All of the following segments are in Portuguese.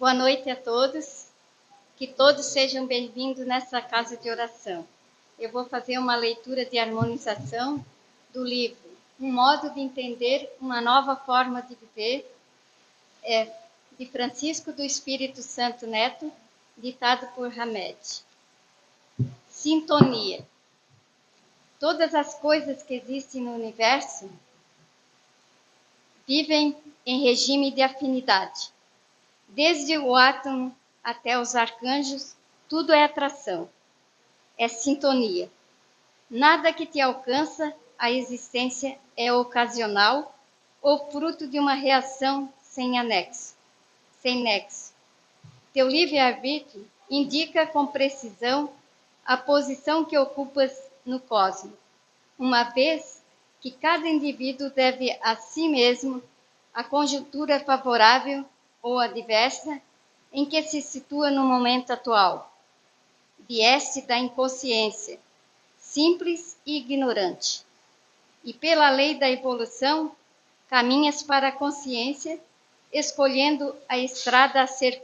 Boa noite a todos, que todos sejam bem-vindos nessa casa de oração. Eu vou fazer uma leitura de harmonização do livro Um Modo de Entender uma Nova Forma de Viver, de Francisco do Espírito Santo Neto, ditado por Hamed. Sintonia. Todas as coisas que existem no universo vivem em regime de afinidade. Desde o átomo até os arcanjos, tudo é atração, é sintonia. Nada que te alcança a existência é ocasional ou fruto de uma reação sem nexo. Teu livre-arbítrio indica com precisão a posição que ocupas no cosmos, uma vez que cada indivíduo deve a si mesmo a conjuntura favorável ou adversa em que se situa no momento atual. Vieste da inconsciência, simples e ignorante, e pela lei da evolução, caminhas para a consciência, escolhendo a estrada a ser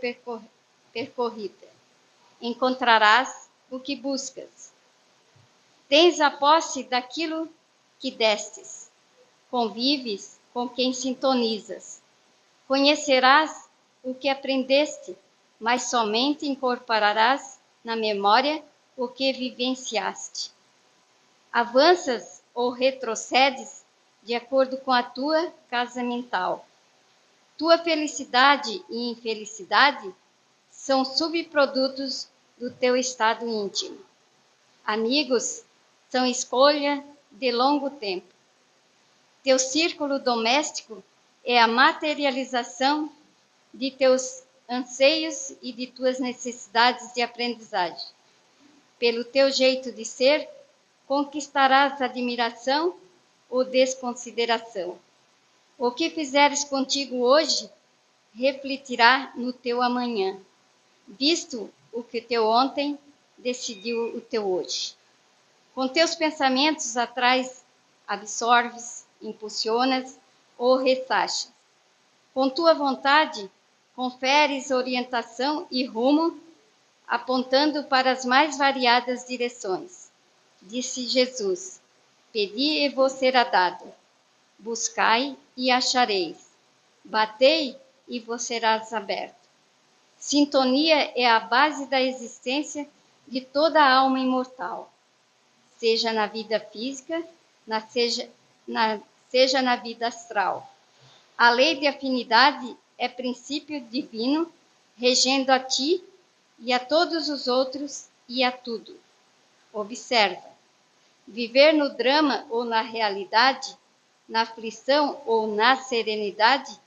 percorrida. Encontrarás o que buscas. Tens a posse daquilo que destes. Convives com quem sintonizas. Conhecerás o que aprendeste, mas somente incorporarás na memória o que vivenciaste. Avanças ou retrocedes de acordo com a tua casa mental. Tua felicidade e infelicidade são subprodutos do teu estado íntimo. Amigos são escolha de longo tempo. Teu círculo doméstico é a materialização de teus anseios e de tuas necessidades de aprendizagem. Pelo teu jeito de ser, conquistarás admiração ou desconsideração. O que fizeres contigo hoje refletirá no teu amanhã, visto o que teu ontem decidiu o teu hoje. Com teus pensamentos atrás, absorves, impulsionas ou ressachas. Com tua vontade, conferes orientação e rumo, apontando para as mais variadas direções. Disse Jesus: Pedi e vos será dado. Buscai e achareis. Batei e vos serás aberto. Sintonia é a base da existência de toda a alma imortal, seja na vida física, seja na vida astral. A lei de afinidade é princípio divino, regendo a ti e a todos os outros e a tudo. Observa. Viver no drama ou na realidade, na aflição ou na serenidade,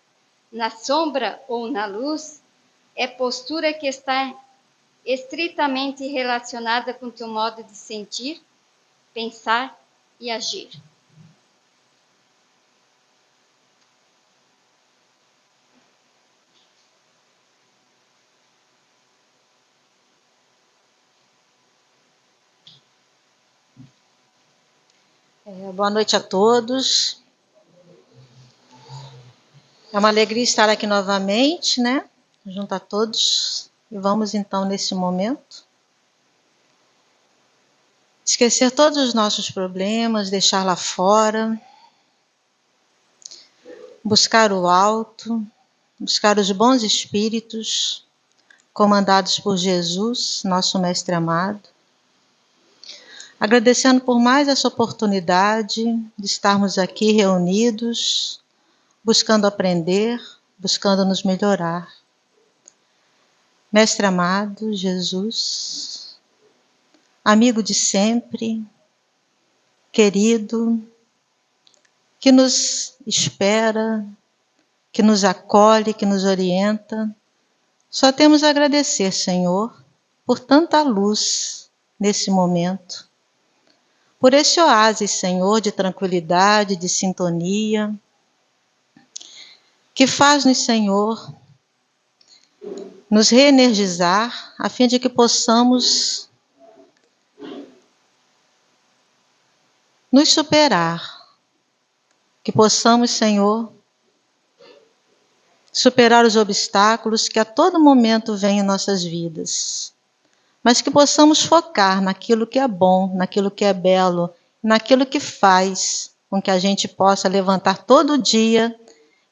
na sombra ou na luz, é postura que está estritamente relacionada com teu modo de sentir, pensar e agir. Boa noite a todos. É uma alegria estar aqui novamente, né? Junto a todos. E vamos então, nesse momento, esquecer todos os nossos problemas, deixar lá fora, buscar o alto, buscar os bons espíritos, comandados por Jesus, nosso Mestre amado. Agradecendo por mais essa oportunidade de estarmos aqui reunidos, buscando aprender, buscando nos melhorar. Mestre amado, Jesus, amigo de sempre, querido, que nos espera, que nos acolhe, que nos orienta, só temos a agradecer, Senhor, por tanta luz nesse momento, por esse oásis, Senhor, de tranquilidade, de sintonia, que faz-nos, Senhor, nos reenergizar, a fim de que possamos nos superar, que possamos, Senhor, superar os obstáculos que a todo momento vêm em nossas vidas, mas que possamos focar naquilo que é bom, naquilo que é belo, naquilo que faz com que a gente possa levantar todo dia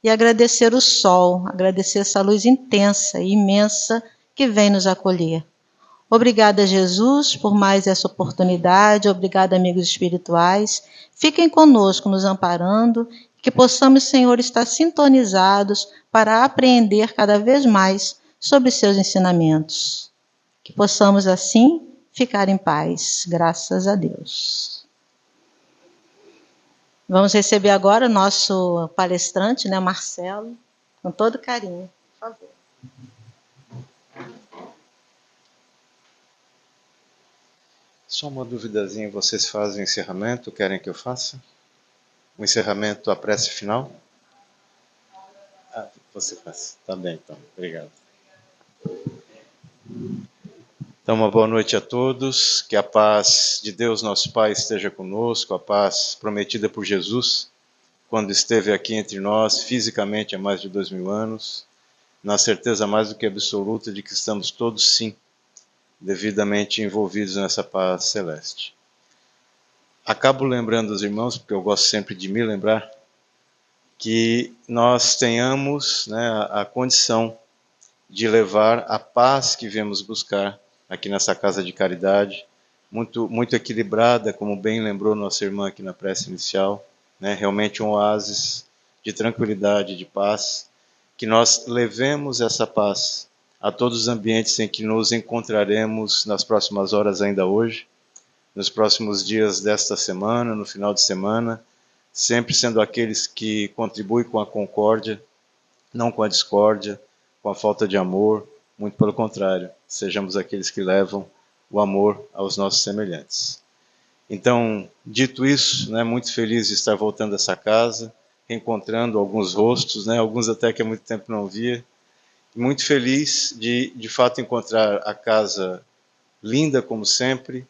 e agradecer o sol, agradecer essa luz intensa e imensa que vem nos acolher. Obrigada, Jesus, por mais essa oportunidade. Obrigada, amigos espirituais. Fiquem conosco, nos amparando, que possamos, Senhor, estar sintonizados para apreender cada vez mais sobre seus ensinamentos. Que possamos, assim, ficar em paz. Graças a Deus. Vamos receber agora o nosso palestrante, né, Marcelo, com todo carinho. Por favor. Só uma duvidazinha, vocês fazem o encerramento? Querem que eu faça? O encerramento, a prece final? Ah, você faz. Tá bem, então. Obrigado. Então, uma boa noite a todos. Que a paz de Deus, nosso Pai, esteja conosco. A paz prometida por Jesus, quando esteve aqui entre nós, fisicamente há mais de 2000 anos, na certeza mais do que absoluta de que estamos todos, sim, devidamente envolvidos nessa paz celeste. Acabo lembrando os irmãos, porque eu gosto sempre de me lembrar, que nós tenhamos, né, a condição de levar a paz que viemos buscar aqui nessa casa de caridade, muito equilibrada, como bem lembrou nossa irmã aqui na prece inicial, né, realmente um oásis de tranquilidade, de paz, que nós levemos essa paz a todos os ambientes em que nos encontraremos nas próximas horas ainda hoje, nos próximos dias desta semana, no final de semana, sempre sendo aqueles que contribuem com a concórdia, não com a discórdia, com a falta de amor, muito pelo contrário, sejamos aqueles que levam o amor aos nossos semelhantes. Então, dito isso, né, muito feliz de estar voltando a essa casa, reencontrando alguns rostos, né, alguns até que há muito tempo não via, muito feliz de fato encontrar a casa linda como sempre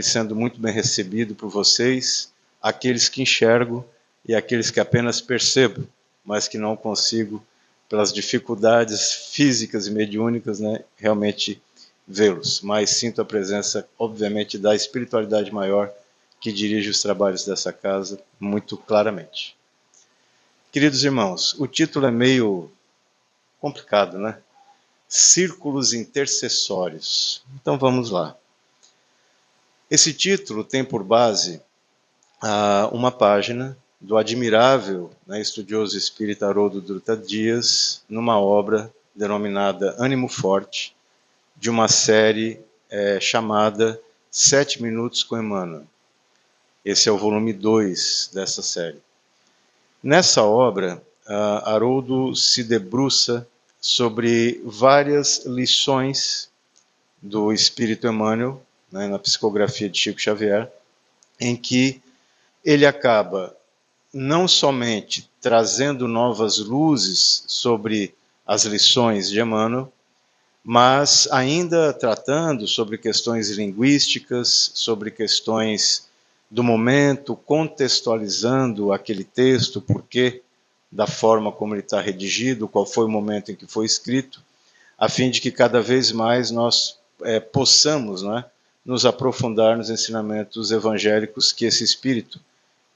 sendo muito bem recebido por vocês, aqueles que enxergo e aqueles que apenas percebo, mas que não consigo, pelas dificuldades físicas e mediúnicas, né, realmente vê-los. Mas sinto a presença, obviamente, da espiritualidade maior que dirige os trabalhos dessa casa muito claramente. Queridos irmãos, o título é meio complicado, né? Círculos intercessórios. Então vamos lá. Esse título tem por base uma página do admirável, né, estudioso espírita Haroldo Dutra Dias, numa obra denominada Ânimo Forte, de uma série chamada 7 Minutos com Emmanuel. Esse é o volume 2 dessa série. Nessa obra, Haroldo se debruça sobre várias lições do Espírito Emmanuel, né, na psicografia de Chico Xavier, em que ele acaba não somente trazendo novas luzes sobre as lições de Emmanuel, mas ainda tratando sobre questões linguísticas, sobre questões do momento, contextualizando aquele texto, porquê da forma como ele está redigido, qual foi o momento em que foi escrito, a fim de que cada vez mais nós possamos, né, nos aprofundar nos ensinamentos evangélicos que esse Espírito,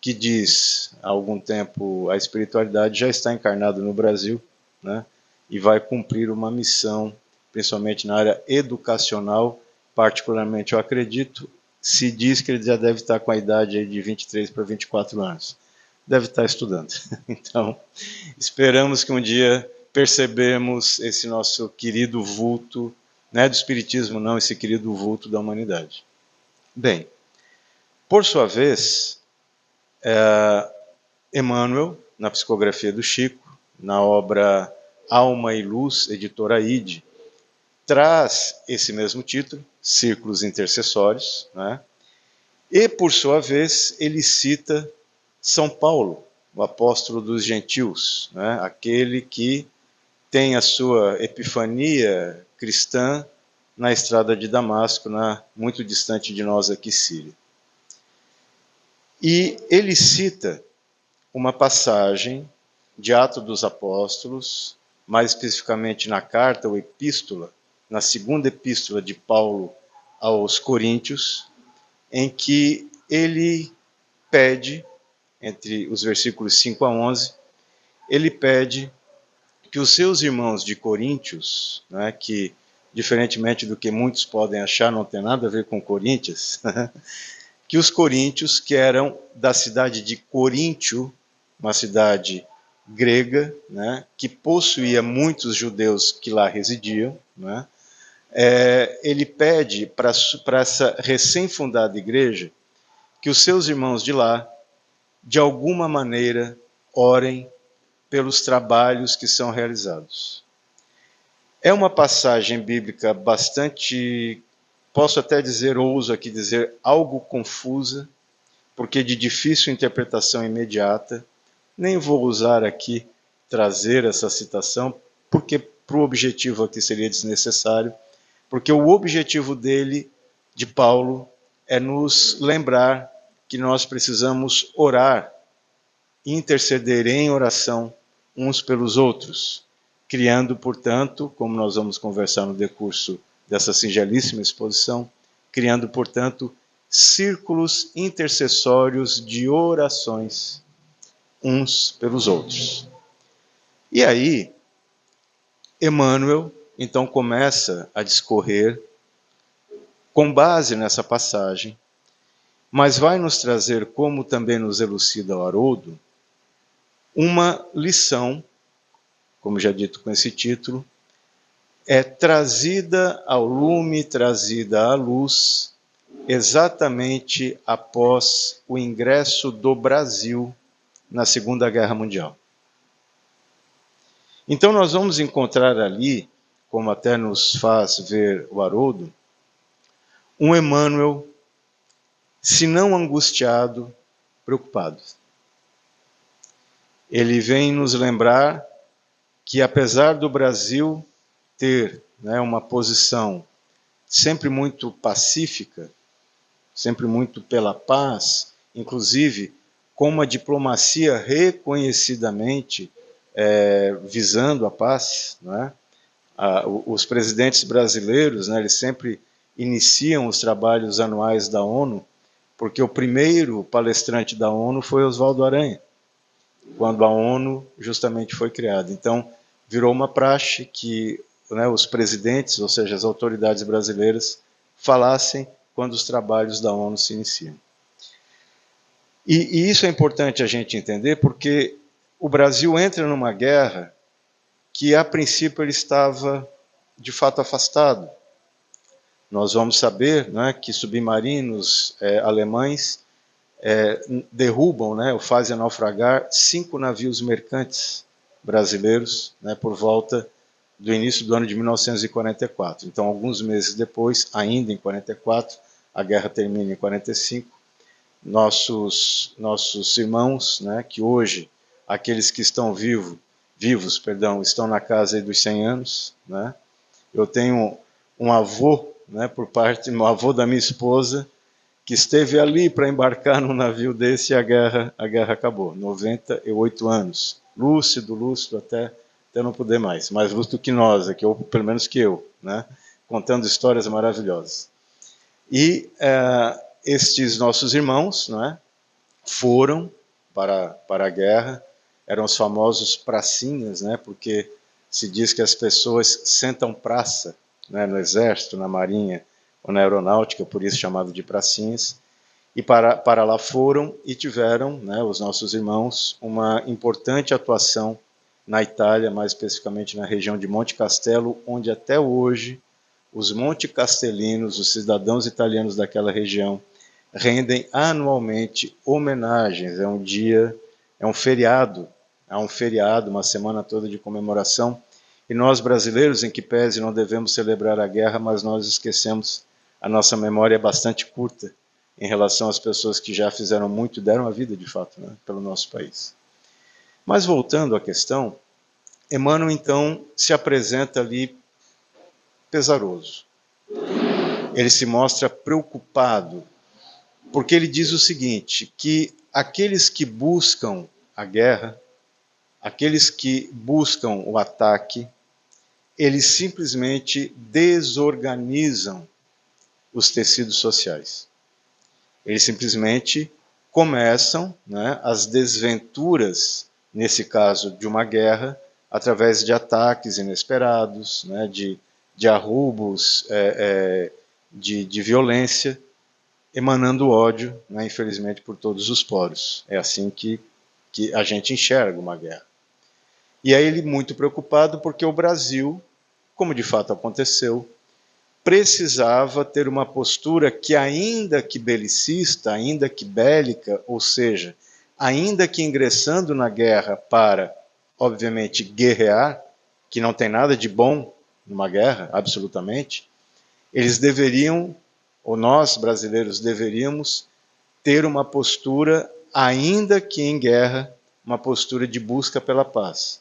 que diz há algum tempo a espiritualidade, já está encarnado no Brasil, né, e vai cumprir uma missão, principalmente na área educacional, particularmente eu acredito, se diz que ele já deve estar com a idade aí de 23 para 24 anos. Deve estar estudando. Então, esperamos que um dia percebemos esse nosso querido vulto, não é do Espiritismo não, esse querido vulto da humanidade. Bem, por sua vez, Emmanuel, na psicografia do Chico, na obra Alma e Luz, editora Ide, traz esse mesmo título, Círculos Intercessórios, né? E, por sua vez, ele cita São Paulo, o apóstolo dos gentios, né? Aquele que tem a sua epifania cristã na estrada de Damasco, muito distante de nós aqui, Síria. E ele cita uma passagem de Atos dos Apóstolos, mais especificamente na carta ou epístola, na segunda epístola de Paulo aos Coríntios, em que ele pede, entre os versículos 5 a 11, ele pede que os seus irmãos de Coríntios, né, que, diferentemente do que muitos podem achar, não tem nada a ver com Coríntios, que os coríntios, que eram da cidade de Coríntio, uma cidade grega, né, que possuía muitos judeus que lá residiam, né, ele pede para essa recém-fundada igreja que os seus irmãos de lá, de alguma maneira, orem pelos trabalhos que são realizados. É uma passagem bíblica bastante, posso até dizer, ouso aqui dizer, algo confusa, porque de difícil interpretação imediata. Nem vou usar aqui trazer essa citação, porque para o objetivo aqui seria desnecessário, porque o objetivo dele, de Paulo, é nos lembrar que nós precisamos orar, interceder em oração uns pelos outros, criando, portanto, como nós vamos conversar no decurso dessa singelíssima exposição, criando, portanto, círculos intercessórios de orações uns pelos outros. E aí, Emmanuel, então, começa a discorrer com base nessa passagem, mas vai nos trazer, como também nos elucida o Haroldo, uma lição, como já dito com esse título, trazida ao lume, trazida à luz, exatamente após o ingresso do Brasil na Segunda Guerra Mundial. Então nós vamos encontrar ali, como até nos faz ver o Haroldo, um Emmanuel, se não angustiado, preocupado. Ele vem nos lembrar que, apesar do Brasil ter, né, uma posição sempre muito pacífica, sempre muito pela paz, inclusive com uma diplomacia reconhecidamente visando a paz, né? Os presidentes brasileiros, né, eles sempre iniciam os trabalhos anuais da ONU, porque o primeiro palestrante da ONU foi Oswaldo Aranha, quando a ONU justamente foi criada. Então, virou uma praxe que, né, os presidentes, ou seja, as autoridades brasileiras, falassem quando os trabalhos da ONU se iniciam. E isso é importante a gente entender, porque o Brasil entra numa guerra que, a princípio, ele estava, de fato, afastado. Nós vamos saber, né, que submarinos alemães derrubam, né, ou fazem naufragar 5 navios mercantes brasileiros, né, por volta do início do ano de 1944. Então, alguns meses depois, ainda em 44, a guerra termina em 45, nossos irmãos, né, que hoje, aqueles que estão vivos, estão na casa aí dos 100 anos, né? Eu tenho um avô, né, por parte do avô da minha esposa, que esteve ali para embarcar num navio desse, e a guerra acabou. 98 anos. Lúcido até não poder mais. Mais lúcido que nós aqui, ou pelo menos que eu, né? Contando histórias maravilhosas. E estes nossos irmãos, né, foram para a guerra, eram os famosos pracinhas, né, porque se diz que as pessoas sentam praça, né, no exército, na marinha ou na aeronáutica, por isso chamado de pracinhas, e para lá foram e tiveram, né, os nossos irmãos, uma importante atuação na Itália, mais especificamente na região de Monte Castelo, onde até hoje os montecastelinos, os cidadãos italianos daquela região, rendem anualmente homenagens. É um dia, é um feriado, uma semana toda de comemoração. E nós brasileiros, em que pese, não devemos celebrar a guerra, mas nós esquecemos, a nossa memória é bastante curta em relação às pessoas que já fizeram muito e deram a vida, de fato, né, pelo nosso país. Mas voltando à questão, Emmanuel, então, se apresenta ali pesaroso. Ele se mostra preocupado, porque ele diz o seguinte, que aqueles que buscam a guerra, aqueles que buscam o ataque, eles simplesmente desorganizam os tecidos sociais. Eles simplesmente começam, né, as desventuras, nesse caso de uma guerra, através de ataques inesperados, né, de arroubos, de violência, emanando ódio, né, infelizmente, por todos os poros. É assim que a gente enxerga uma guerra. E aí ele muito preocupado porque o Brasil, como de fato aconteceu, precisava ter uma postura que, ainda que belicista, ainda que bélica, ou seja, ainda que ingressando na guerra para, obviamente, guerrear, que não tem nada de bom numa guerra, absolutamente, eles deveriam, ou nós brasileiros deveríamos, ter uma postura, ainda que em guerra, uma postura de busca pela paz,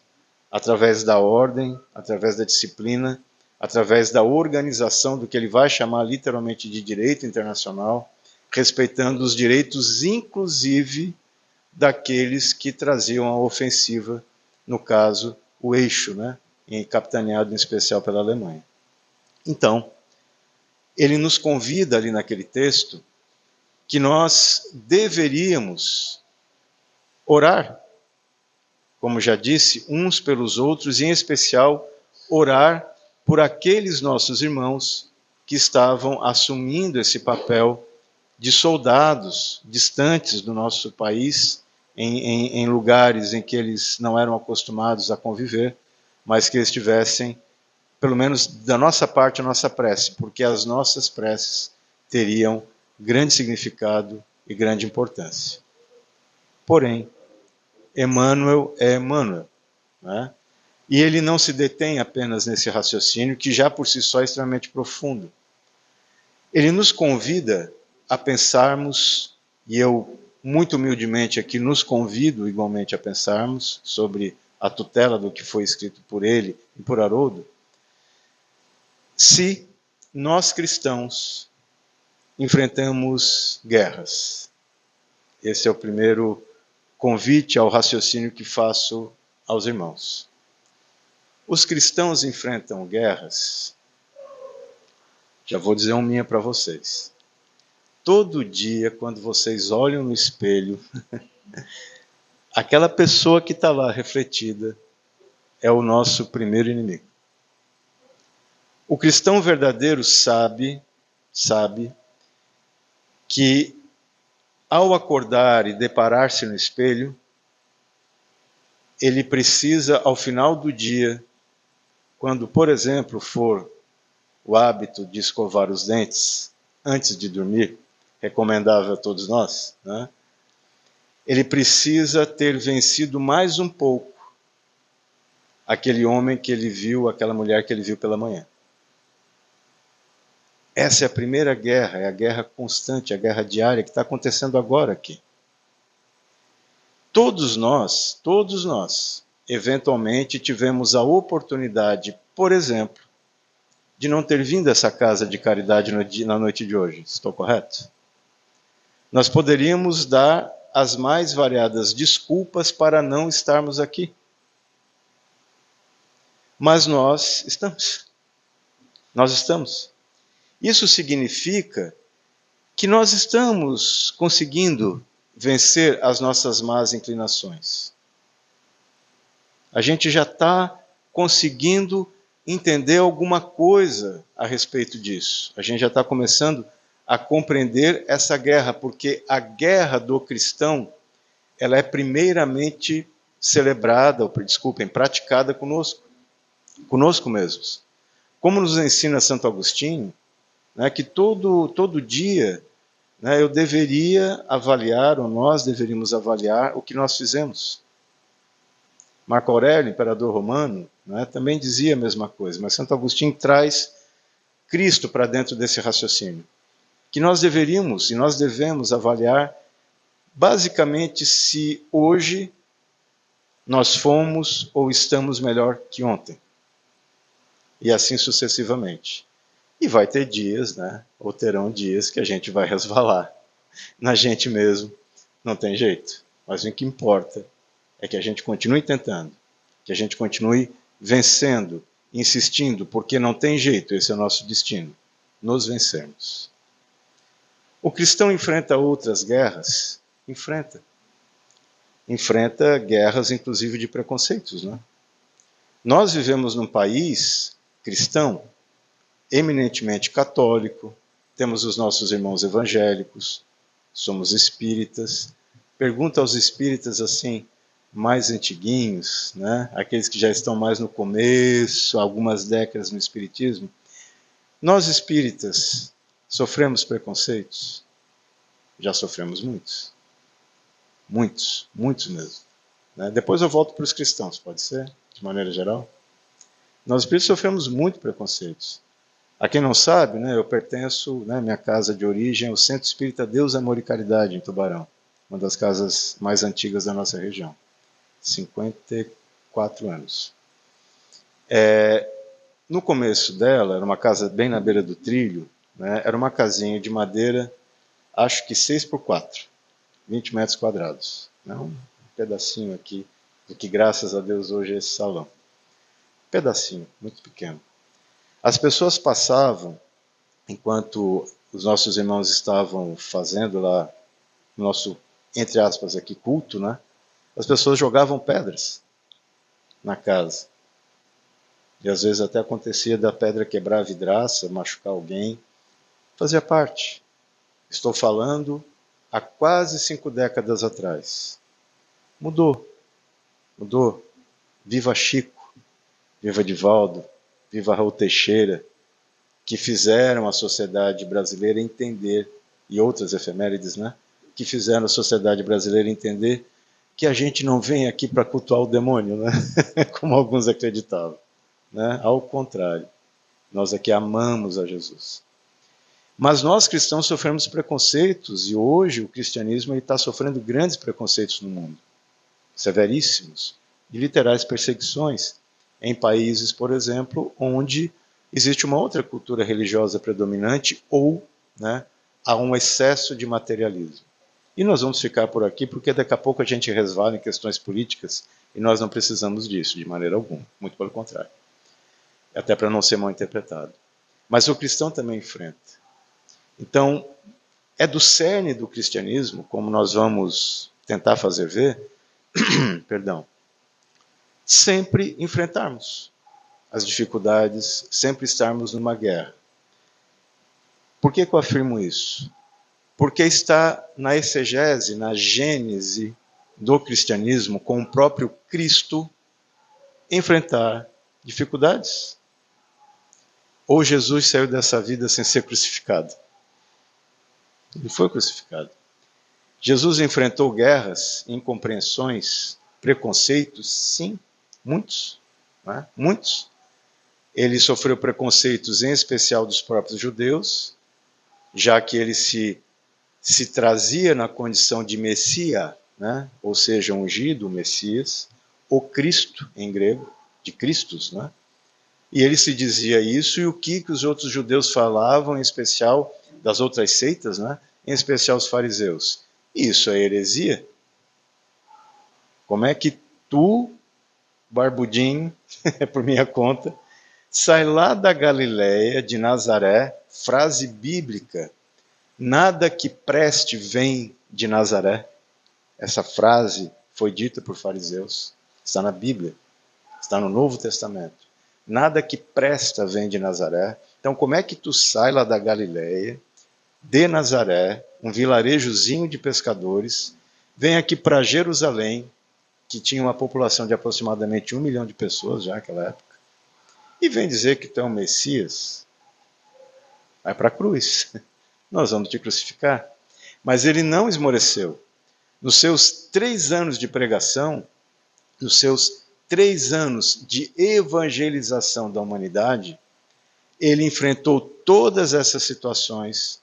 através da ordem, através da disciplina, através da organização do que ele vai chamar literalmente de direito internacional, respeitando os direitos, inclusive, daqueles que traziam a ofensiva, no caso, o eixo, né, capitaneado em especial pela Alemanha. Então, ele nos convida ali naquele texto que nós deveríamos orar, como já disse, uns pelos outros, e em especial orar por aqueles nossos irmãos que estavam assumindo esse papel de soldados distantes do nosso país, em lugares em que eles não eram acostumados a conviver, mas que estivessem, pelo menos da nossa parte, a nossa prece, porque as nossas preces teriam grande significado e grande importância. Porém, Emmanuel é Emmanuel, né? E ele não se detém apenas nesse raciocínio, que já por si só é extremamente profundo. Ele nos convida a pensarmos, e eu muito humildemente aqui nos convido igualmente a pensarmos sobre a tutela do que foi escrito por ele e por Haroldo, se nós cristãos enfrentamos guerras. Esse é o primeiro convite ao raciocínio que faço aos irmãos. Os cristãos enfrentam guerras. Já vou dizer uma minha para vocês. Todo dia, quando vocês olham no espelho, aquela pessoa que está lá refletida é o nosso primeiro inimigo. O cristão verdadeiro sabe que, ao acordar e deparar-se no espelho, ele precisa, ao final do dia, quando, por exemplo, for o hábito de escovar os dentes antes de dormir, recomendável a todos nós, né? Ele precisa ter vencido mais um pouco aquele homem que ele viu, aquela mulher que ele viu pela manhã. Essa é a primeira guerra, é a guerra constante, a guerra diária que está acontecendo agora aqui. Todos nós, eventualmente tivemos a oportunidade, por exemplo, de não ter vindo a essa casa de caridade na noite de hoje. Estou correto? Nós poderíamos dar as mais variadas desculpas para não estarmos aqui. Mas nós estamos. Nós estamos. Isso significa que nós estamos conseguindo vencer as nossas más inclinações. A gente já está conseguindo entender alguma coisa a respeito disso. A gente já está começando a compreender essa guerra, porque a guerra do cristão, ela é primeiramente celebrada, praticada conosco mesmos. Como nos ensina Santo Agostinho, né, que todo dia, né, eu deveria avaliar, ou nós deveríamos avaliar o que nós fizemos. Marco Aurélio, imperador romano, né, também dizia a mesma coisa, mas Santo Agostinho traz Cristo para dentro desse raciocínio. Que nós deveríamos e nós devemos avaliar basicamente se hoje nós fomos ou estamos melhor que ontem. E assim sucessivamente. E vai ter dias, né, ou terão dias que a gente vai resvalar. Na gente mesmo, não tem jeito. Mas o que importa é que a gente continue tentando, que a gente continue vencendo, insistindo, porque não tem jeito, esse é o nosso destino, nos vencermos. O cristão enfrenta outras guerras? Enfrenta. Enfrenta guerras, inclusive, de preconceitos, né? Nós vivemos num país cristão, eminentemente católico, temos os nossos irmãos evangélicos, somos espíritas. Pergunta aos espíritas assim, mais antiguinhos, né? Aqueles que já estão mais no começo, algumas décadas no espiritismo. Nós espíritas sofremos preconceitos? Já sofremos muitos. Muitos, muitos mesmo. Né? Depois eu volto para os cristãos, pode ser? De maneira geral. Nós espíritas sofremos muito preconceitos. A quem não sabe, né, eu pertenço, né, minha casa de origem, ao Centro Espírita Deus, Amor e Caridade, em Tubarão. Uma das casas mais antigas da nossa região. 54 anos. No começo dela, era uma casa bem na beira do trilho, né, era uma casinha de madeira, acho que 6x4, 20 metros quadrados. Né, um pedacinho aqui, do que graças a Deus hoje é esse salão. Um pedacinho, muito pequeno. As pessoas passavam, enquanto os nossos irmãos estavam fazendo lá o nosso, entre aspas, aqui, culto, né? As pessoas jogavam pedras na casa. E às vezes até acontecia da pedra quebrar a vidraça, machucar alguém. Fazia parte. Estou falando há quase 5 décadas atrás. Mudou. Mudou. Viva Chico, viva Divaldo, viva Raul Teixeira, que fizeram a sociedade brasileira entender, e outras efemérides, né? Que fizeram a sociedade brasileira entender que a gente não vem aqui para cultuar o demônio, né? Como alguns acreditavam. Né? Ao contrário, nós aqui amamos a Jesus. Mas nós cristãos sofremos preconceitos, e hoje o cristianismo está sofrendo grandes preconceitos no mundo, severíssimos, e literais perseguições, em países, por exemplo, onde existe uma outra cultura religiosa predominante ou, né, há um excesso de materialismo. E nós vamos ficar por aqui porque daqui a pouco a gente resvala em questões políticas e nós não precisamos disso de maneira alguma, muito pelo contrário. Até para não ser mal interpretado. Mas o cristão também enfrenta. Então, é do cerne do cristianismo, como nós vamos tentar fazer ver, perdão, sempre enfrentarmos as dificuldades, sempre estarmos numa guerra. Por que eu afirmo isso? Porque está na exegese, na gênese do cristianismo, com o próprio Cristo, enfrentar dificuldades. Ou Jesus saiu dessa vida sem ser crucificado? Ele foi crucificado. Jesus enfrentou guerras, incompreensões, preconceitos? Sim, muitos. Né? Muitos. Ele sofreu preconceitos, em especial dos próprios judeus, já que ele se trazia na condição de Messias, né? Ou seja, ungido, o Messias, o Cristo, em grego, de Christus, né? E ele se dizia isso, e o que os outros judeus falavam, em especial das outras seitas, né? Em especial os fariseus. Isso é heresia? Como é que tu, barbudinho, por minha conta, sai lá da Galileia, de Nazaré, frase bíblica, nada que preste vem de Nazaré. Essa frase foi dita por fariseus, está na Bíblia, está no Novo Testamento. Nada que presta vem de Nazaré. Então, como é que tu sai lá da Galileia, de Nazaré, um vilarejozinho de pescadores, vem aqui para Jerusalém, que tinha uma população de aproximadamente 1 milhão de pessoas já naquela época, e vem dizer que tu é um Messias? Vai para a cruz. Nós vamos te crucificar. Mas ele não esmoreceu. Nos seus 3 anos de pregação, nos seus 3 anos de evangelização da humanidade, ele enfrentou todas essas situações,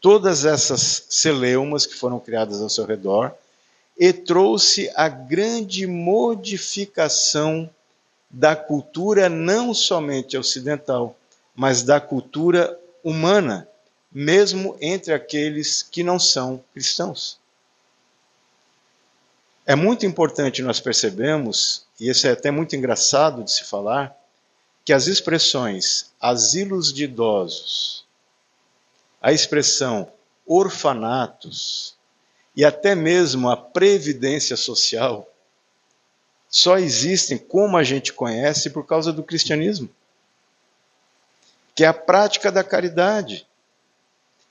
todas essas celeumas que foram criadas ao seu redor, e trouxe a grande modificação da cultura não somente ocidental, mas da cultura humana, mesmo entre aqueles que não são cristãos. É muito importante nós percebermos, e isso é até muito engraçado de se falar, que as expressões asilos de idosos, a expressão orfanatos e até mesmo a previdência social só existem como a gente conhece por causa do cristianismo, que é a prática da caridade.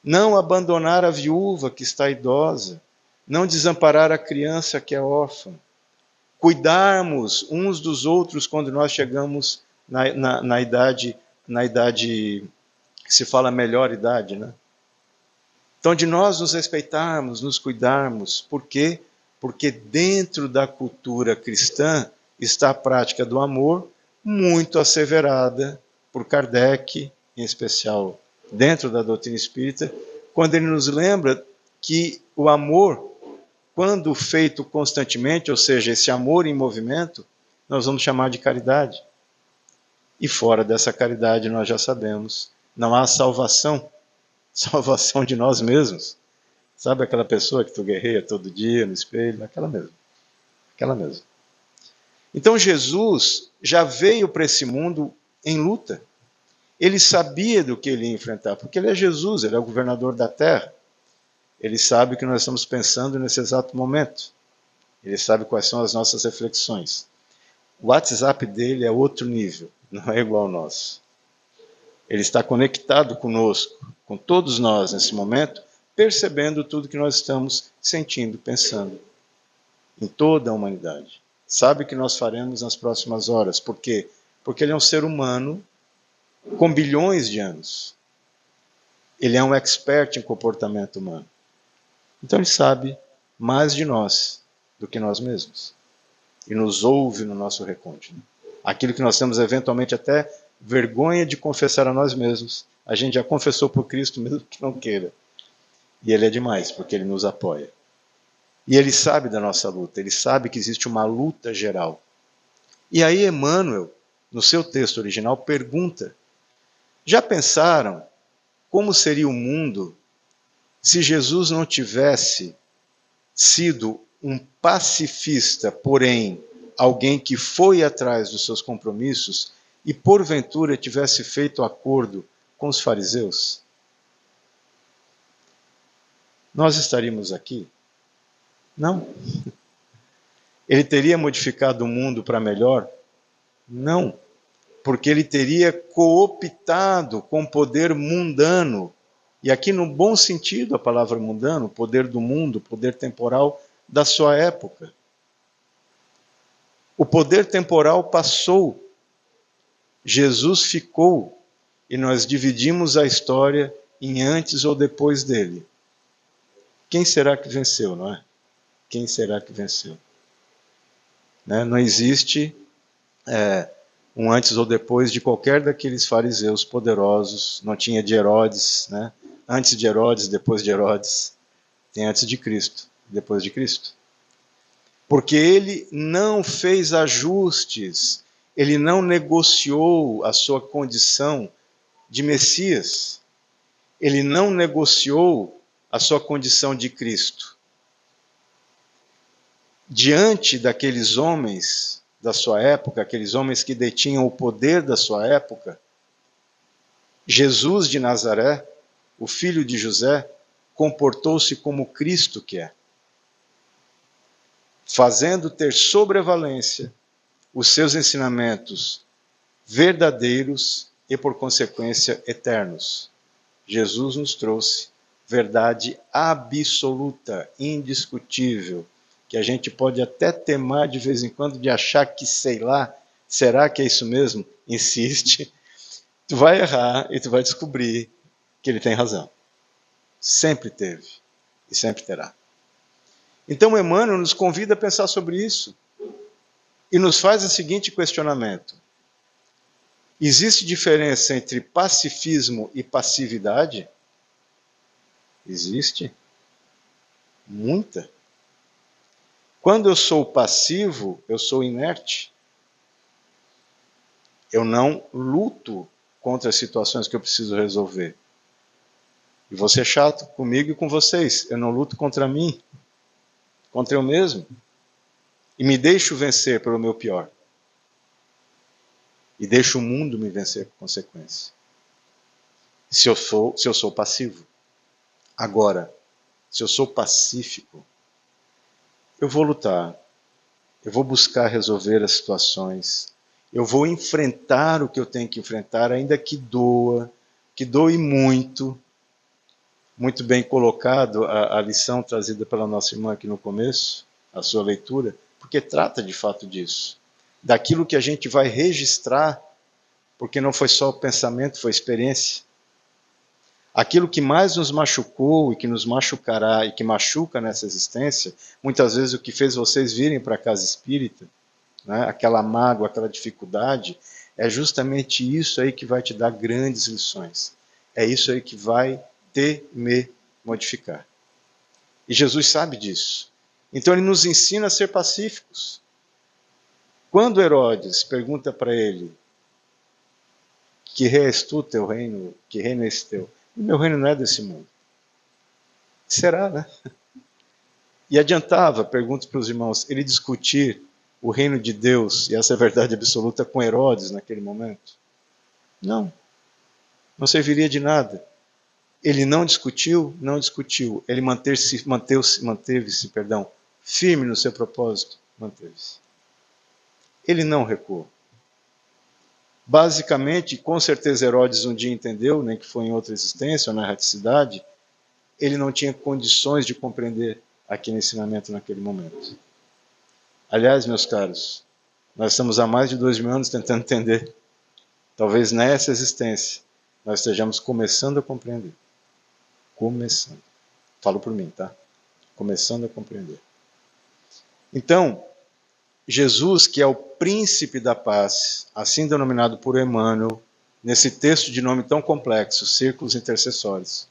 Não abandonar a viúva que está idosa, não desamparar a criança que é órfã, cuidarmos uns dos outros quando nós chegamos na idade que se fala melhor idade, né? Então, de nós nos respeitarmos, nos cuidarmos. Por quê? Porque dentro da cultura cristã está a prática do amor, muito asseverada por Kardec, em especial dentro da doutrina espírita, quando ele nos lembra que o amor, quando feito constantemente, ou seja, esse amor em movimento, nós vamos chamar de caridade. E fora dessa caridade, nós já sabemos, não há salvação de nós mesmos. Sabe aquela pessoa que tu guerreia todo dia no espelho? Aquela mesmo. Aquela mesmo. Então Jesus já veio para esse mundo em luta. Ele sabia do que ele ia enfrentar, porque ele é Jesus, ele é o governador da terra. Ele sabe o que nós estamos pensando nesse exato momento. Ele sabe quais são as nossas reflexões. O WhatsApp dele é outro nível, não é igual ao nosso. Ele está conectado conosco, com todos nós nesse momento, percebendo tudo que nós estamos sentindo, pensando, em toda a humanidade. Sabe o que nós faremos nas próximas horas. Por quê? Porque ele é um ser humano com bilhões de anos. Ele é um expert em comportamento humano. Então ele sabe mais de nós do que nós mesmos. E nos ouve no nosso recôndito. Aquilo que nós temos eventualmente até vergonha de confessar a nós mesmos, a gente já confessou por Cristo mesmo que não queira. E ele é demais, porque ele nos apoia. E ele sabe da nossa luta, ele sabe que existe uma luta geral. E aí Emmanuel, no seu texto original, pergunta: já pensaram como seria o mundo se Jesus não tivesse sido um pacifista, porém alguém que foi atrás dos seus compromissos e porventura tivesse feito acordo com os fariseus? Nós estaríamos aqui? Não. Ele teria modificado o mundo para melhor? Não. Porque ele teria cooptado com o poder mundano. E aqui no bom sentido a palavra mundano, poder do mundo, poder temporal da sua época. O poder temporal passou. Jesus ficou. E nós dividimos a história em antes ou depois dele. Quem será que venceu, não é? Quem será que venceu? Né? Não existe um antes ou depois de qualquer daqueles fariseus poderosos. Não tinha de Herodes, né? Antes de Herodes, depois de Herodes. Tem antes de Cristo, depois de Cristo. Porque ele não fez ajustes, ele não negociou a sua condição de Messias. Ele não negociou a sua condição de Cristo. Diante daqueles homens da sua época, aqueles homens que detinham o poder da sua época, Jesus de Nazaré, o filho de José, comportou-se como Cristo que é, fazendo ter sobrevalência os seus ensinamentos verdadeiros e, por consequência, eternos. Jesus nos trouxe verdade absoluta, indiscutível, que a gente pode até temar de vez em quando de achar que, sei lá, será que é isso mesmo? Insiste. Tu vai errar e tu vai descobrir que ele tem razão. Sempre teve e sempre terá. Então Emmanuel nos convida a pensar sobre isso e nos faz o seguinte questionamento: existe diferença entre pacifismo e passividade? Existe. Muita. Quando eu sou passivo, eu sou inerte. Eu não luto contra as situações que eu preciso resolver. E vou ser chato comigo e com vocês. Eu não luto contra mim, contra eu mesmo. e me deixo vencer pelo meu pior. E deixo o mundo me vencer por consequência. Se eu sou passivo. Agora, se eu sou pacífico, eu vou lutar, eu vou buscar resolver as situações, eu vou enfrentar o que eu tenho que enfrentar, ainda que doe muito. Muito bem colocado a lição trazida pela nossa irmã aqui no começo, a sua leitura, porque trata de fato disso. Daquilo que a gente vai registrar, porque não foi só o pensamento, foi a experiência. Aquilo que mais nos machucou e que nos machucará e que machuca nessa existência, muitas vezes o que fez vocês virem para a casa espírita, né, aquela mágoa, aquela dificuldade, é justamente isso aí que vai te dar grandes lições. É isso aí que vai me modificar. E Jesus sabe disso. Então ele nos ensina a ser pacíficos. Quando Herodes pergunta para ele: que rei és tu, teu reino, que reino é esse teu? O meu reino não é desse mundo. Será, né? E adiantava, pergunto para os irmãos, ele discutir o reino de Deus e essa verdade absoluta com Herodes naquele momento? Não. Não serviria de nada. Ele não discutiu, ele manteve-se, firme no seu propósito, manteve-se. Ele não recuou. Basicamente, com certeza Herodes um dia entendeu, nem que foi em outra existência ou na erraticidade, ele não tinha condições de compreender aquele ensinamento naquele momento. Aliás, meus caros, nós estamos há mais de 2000 anos tentando entender. Talvez nessa existência nós estejamos começando a compreender. Começando. Falo por mim, tá? Começando a compreender. Então, Jesus, que é o príncipe da paz, assim denominado por Emmanuel, nesse texto de nome tão complexo, Círculos Intercessórios,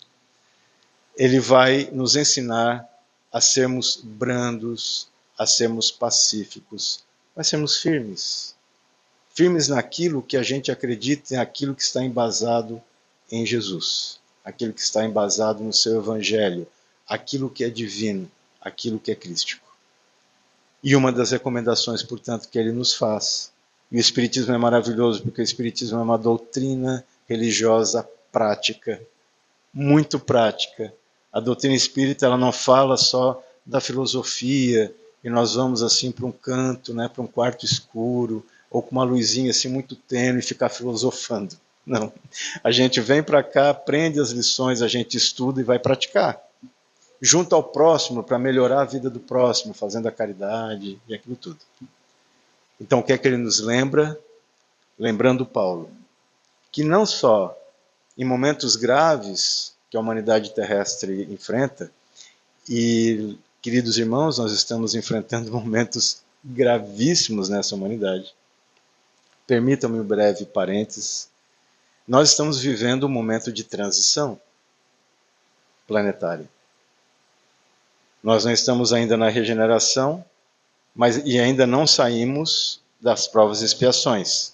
ele vai nos ensinar a sermos brandos, a sermos pacíficos, a sermos firmes. Firmes naquilo que a gente acredita, naquilo que está embasado em Jesus, aquilo que está embasado no seu Evangelho, aquilo que é divino, aquilo que é crístico. E uma das recomendações, portanto, que ele nos faz, e o Espiritismo é maravilhoso, porque o Espiritismo é uma doutrina religiosa prática, muito prática. A doutrina espírita ela não fala só da filosofia, e nós vamos assim para um canto, né, para um quarto escuro, ou com uma luzinha assim muito tênue e ficar filosofando. Não. A gente vem para cá, aprende as lições, a gente estuda e vai praticar. Junto ao próximo, para melhorar a vida do próximo, fazendo a caridade e aquilo tudo. Então, o que é que ele nos lembra? Lembrando Paulo, que não só em momentos graves que a humanidade terrestre enfrenta, e, queridos irmãos, nós estamos enfrentando momentos gravíssimos nessa humanidade. Permitam-me um breve parênteses. Nós estamos vivendo um momento de transição planetária. Nós não estamos ainda na regeneração, e ainda não saímos das provas e expiações.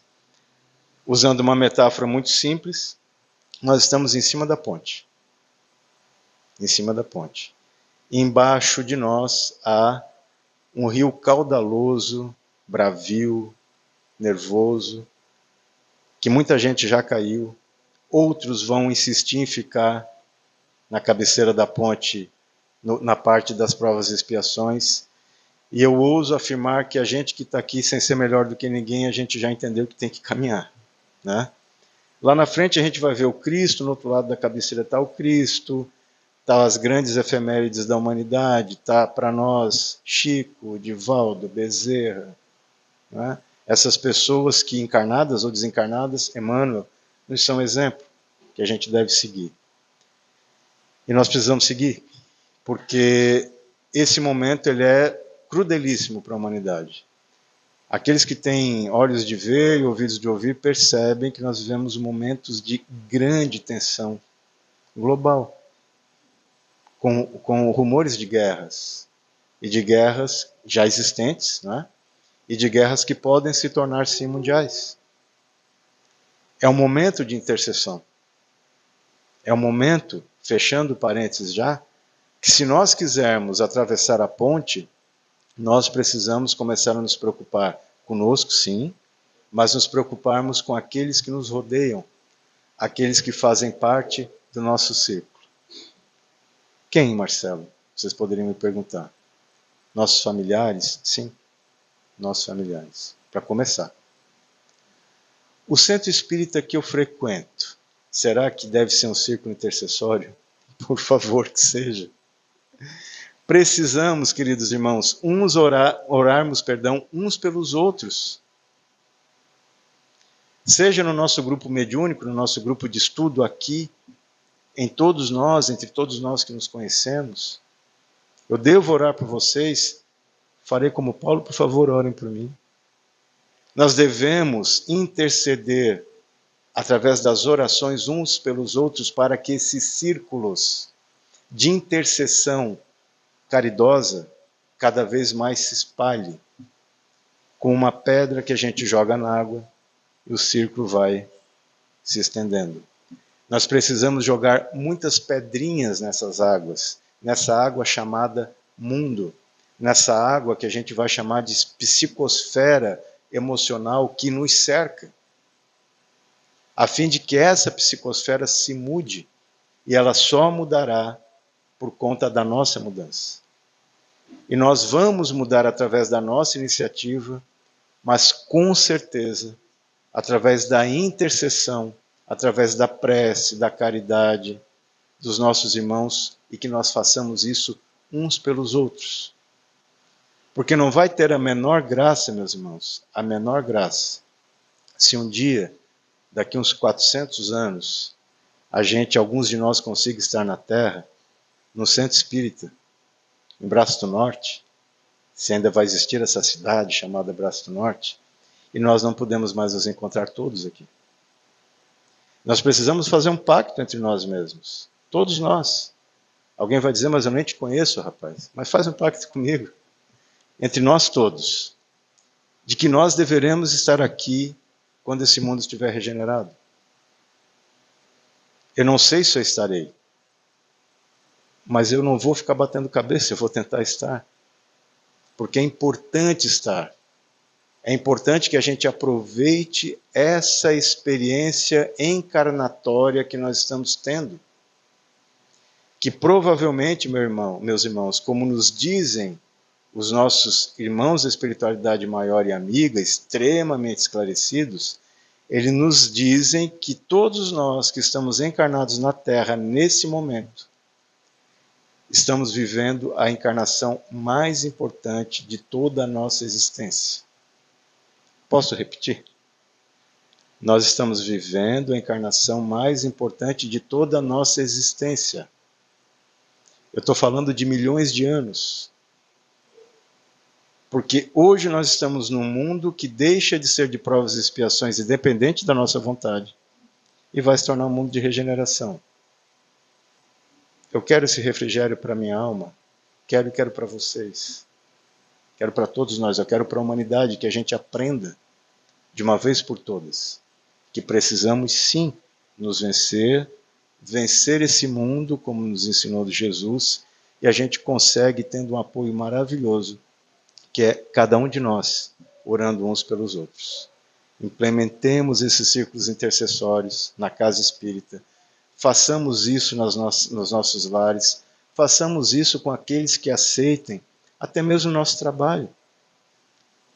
Usando uma metáfora muito simples, nós estamos em cima da ponte. Em cima da ponte. E embaixo de nós há um rio caudaloso, bravio, nervoso, que muita gente já caiu, outros vão insistir em ficar na cabeceira da ponte, na parte das provas e expiações, e eu ouso afirmar que a gente que está aqui sem ser melhor do que ninguém, a gente já entendeu que tem que caminhar, né? Lá na frente a gente vai ver o Cristo, no outro lado da cabeceira está o Cristo, tá as grandes efemérides da humanidade, tá para nós Chico, Divaldo, Bezerra, né? Essas pessoas que encarnadas ou desencarnadas, Emmanuel, nos são exemplo que a gente deve seguir. E nós precisamos seguir, porque esse momento ele é crudelíssimo para a humanidade. Aqueles que têm olhos de ver e ouvidos de ouvir percebem que nós vivemos momentos de grande tensão global, com rumores de guerras, e de guerras já existentes, né? E de guerras que podem se tornar-se mundiais. É um momento de intercessão. É um momento, fechando parênteses já, que se nós quisermos atravessar a ponte, Nós precisamos começar a nos preocupar conosco, sim, mas nos preocuparmos com aqueles que nos rodeiam, aqueles que fazem parte do nosso círculo. Quem, Marcelo? Vocês poderiam me perguntar. Nossos familiares? Sim, nossos familiares. Para começar. O centro espírita que eu frequento, será que deve ser um círculo intercessório? Por favor, que seja. Precisamos, queridos irmãos, orarmos uns pelos outros. Seja no nosso grupo mediúnico, no nosso grupo de estudo aqui, entre todos nós que nos conhecemos. Eu devo orar por vocês. Farei como Paulo, por favor, orem por mim. Nós devemos interceder através das orações uns pelos outros para que esses círculos de intercessão caridosa cada vez mais se espalhe, com uma pedra que a gente joga na água e o círculo vai se estendendo. Nós precisamos jogar muitas pedrinhas nessas águas, nessa água chamada mundo, nessa água que a gente vai chamar de psicosfera emocional que nos cerca, a fim de que essa psicosfera se mude, e ela só mudará por conta da nossa mudança. E nós vamos mudar através da nossa iniciativa, mas com certeza, através da intercessão, através da prece, da caridade dos nossos irmãos, e que nós façamos isso uns pelos outros. Porque não vai ter a menor graça, meus irmãos, a menor graça, se um dia, daqui uns 400 anos, alguns de nós consigam estar na Terra, no Centro Espírita, em Braço do Norte, se ainda vai existir essa cidade chamada Braço do Norte, e nós não podemos mais nos encontrar todos aqui. Nós precisamos fazer um pacto entre nós mesmos, todos nós. Alguém vai dizer, mas eu nem te conheço, rapaz. Mas faz um pacto comigo, entre nós todos, de que nós deveremos estar aqui quando esse mundo estiver regenerado. Eu não sei se eu estarei, mas eu não vou ficar batendo cabeça, eu vou tentar estar. Porque é importante estar. É importante que a gente aproveite essa experiência encarnatória que nós estamos tendo. Que provavelmente, meus irmãos, como nos dizem os nossos irmãos da espiritualidade maior e amiga, extremamente esclarecidos, eles nos dizem que todos nós que estamos encarnados na Terra nesse momento, estamos vivendo a encarnação mais importante de toda a nossa existência. Posso repetir? Nós estamos vivendo a encarnação mais importante de toda a nossa existência. Eu estou falando de milhões de anos. Porque hoje nós estamos num mundo que deixa de ser de provas e expiações independente da nossa vontade e vai se tornar um mundo de regeneração. Eu quero esse refrigério para minha alma, quero para vocês, quero para todos nós, eu quero para a humanidade que a gente aprenda de uma vez por todas que precisamos sim nos vencer esse mundo como nos ensinou Jesus, e a gente consegue tendo um apoio maravilhoso que é cada um de nós orando uns pelos outros. Implementemos esses círculos intercessórios na casa espírita, façamos isso nos nossos lares, façamos isso com aqueles que aceitem até mesmo o nosso trabalho.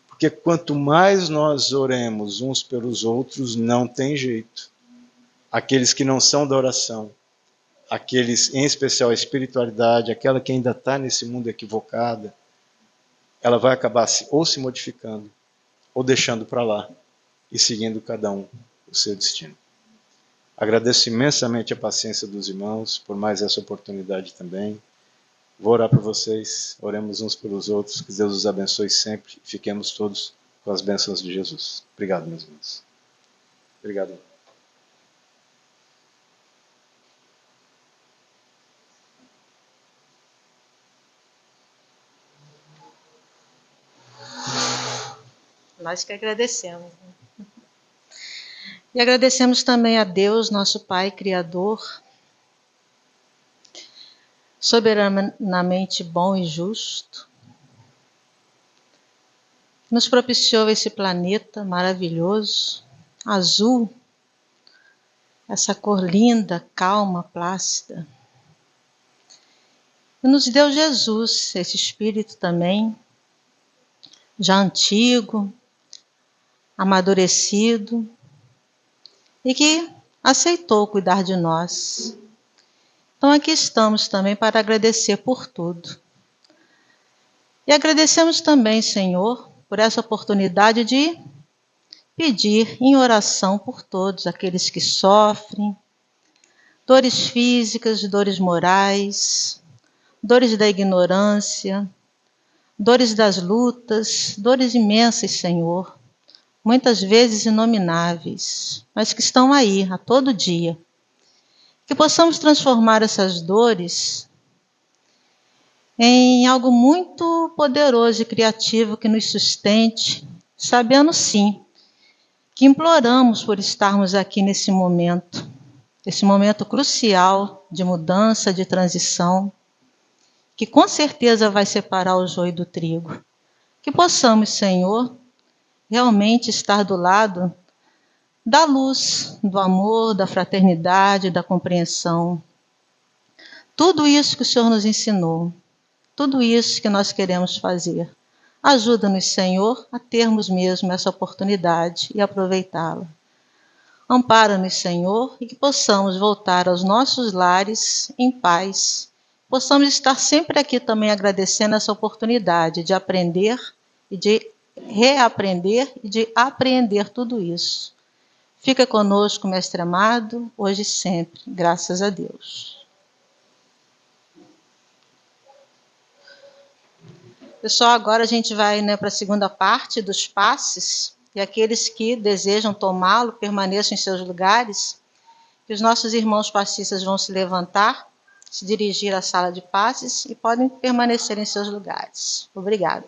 Porque quanto mais nós oremos uns pelos outros, não tem jeito. Aqueles que não são da oração, aqueles, em especial a espiritualidade, aquela que ainda está nesse mundo equivocada, ela vai acabar ou se modificando, ou deixando para lá, e seguindo cada um o seu destino. Agradeço imensamente a paciência dos irmãos, por mais essa oportunidade também. Vou orar por vocês, oremos uns pelos outros, que Deus os abençoe sempre, e fiquemos todos com as bênçãos de Jesus. Obrigado, meus irmãos. Obrigado. Nós que agradecemos. E agradecemos também a Deus, nosso Pai Criador, soberanamente bom e justo, nos propiciou esse planeta maravilhoso, azul, essa cor linda, calma, plácida. E nos deu Jesus, esse Espírito também, já antigo, amadurecido, e que aceitou cuidar de nós. Então aqui estamos também para agradecer por tudo. E agradecemos também, Senhor, por essa oportunidade de pedir em oração por todos aqueles que sofrem, dores físicas, dores morais, dores da ignorância, dores das lutas, dores imensas, Senhor, muitas vezes inomináveis, mas que estão aí a todo dia. Que possamos transformar essas dores em algo muito poderoso e criativo que nos sustente, sabendo sim que imploramos por estarmos aqui nesse momento crucial de mudança, de transição, que com certeza vai separar o joio do trigo. Que possamos, Senhor, realmente estar do lado da luz, do amor, da fraternidade, da compreensão. Tudo isso que o Senhor nos ensinou, tudo isso que nós queremos fazer. Ajuda-nos, Senhor, a termos mesmo essa oportunidade e aproveitá-la. Ampara-nos, Senhor, e que possamos voltar aos nossos lares em paz. Possamos estar sempre aqui também agradecendo essa oportunidade de aprender e de reaprender e de apreender tudo isso. Fica conosco, Mestre amado, hoje e sempre, graças a Deus. Pessoal, agora a gente vai para a segunda parte dos passes, e aqueles que desejam tomá-lo permaneçam em seus lugares, que os nossos irmãos passistas vão se levantar, se dirigir à sala de passes e podem permanecer em seus lugares. Obrigada.